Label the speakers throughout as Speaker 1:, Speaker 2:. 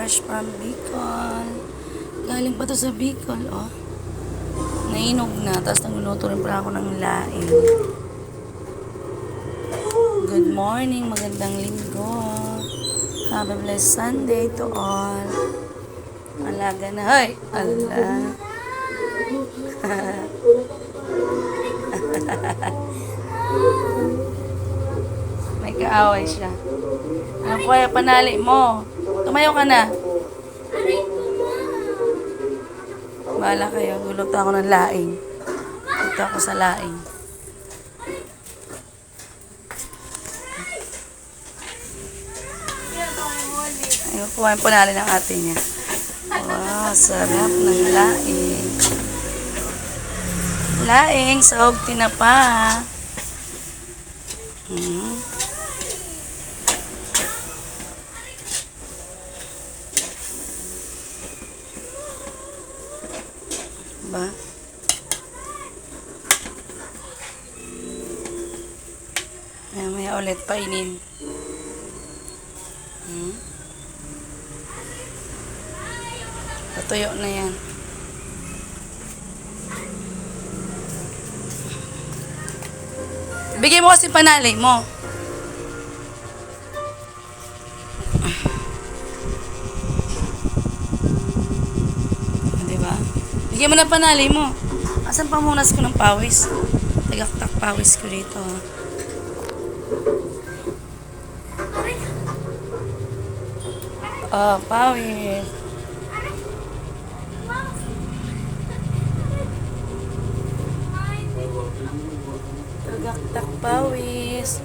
Speaker 1: Fresh from Bicol. Galing pa to sa Bicol, oh. Nainog na, tapos nagluluto rin pala ako ng laing. Good morning, magandang linggo. Have a blessed Sunday to all. Alaga na, ay, ala. May kaaway siya. Ano po kaya panali mo? Tumayo ka na. Bahala kayo. Gulot ako ng laing. Dito ako sa laing. Ayun, kuhain po natin ang ate niya. Wow, sarap ng laing. Laing, sahog tinapa. Ba? Maya ulit painin. Patuyo na yan. Bigay mo kasi panali mo. Diba? Bigyan mo na panali mo. Asan pamunas ko ng pawis? Tagaktak pawis ko dito. Oh, pawis. Tagaktak pawis.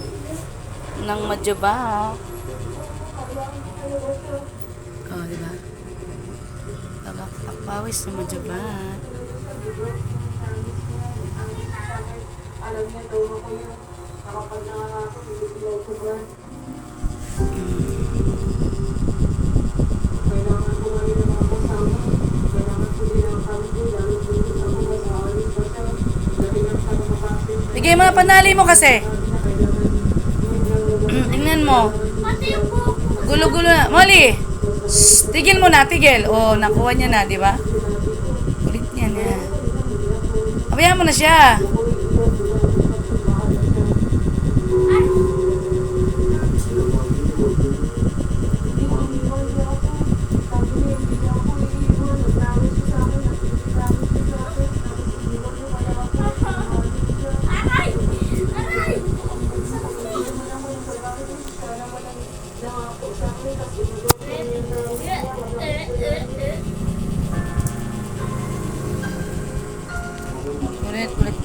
Speaker 1: Nang madjaba. Oh, diba? Tagaktak pawis ng madjabat. Alam niya, turo ko yun. Nakapag nangangaso, hindi sila utugan. Kailangan ko nga rin ang mga kasama. Kailangan ko din ang kampo. Lalo ko sa mga sa alis pa siya. Dahil ang sa mga kapit. Bigay mo na panali mo kasi. Tingnan mo. Gulo-gulo na. Molly! Tigil mo na, tigil. Oh, nakuha niya na, di ba? Kulit niya na. Abayaan mo na siya.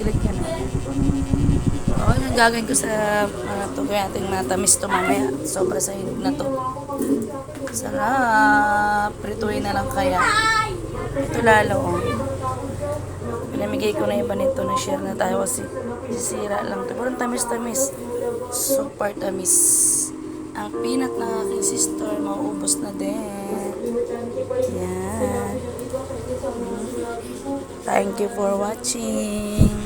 Speaker 1: Kulit ka na. Oo, yung gagawin ko sa tukoy natin matamis to mamaya. Sobra sa hinog na to. Sarap. Prituin na lang kaya. Ito lalo, oh. Pinamigay ko na iba nito. Na-share na tayo kasi sisira lang to. Parang tamis-tamis. Super tamis. Ang peanut ng aking sister, mauubos na din. Yan. Thank you for watching.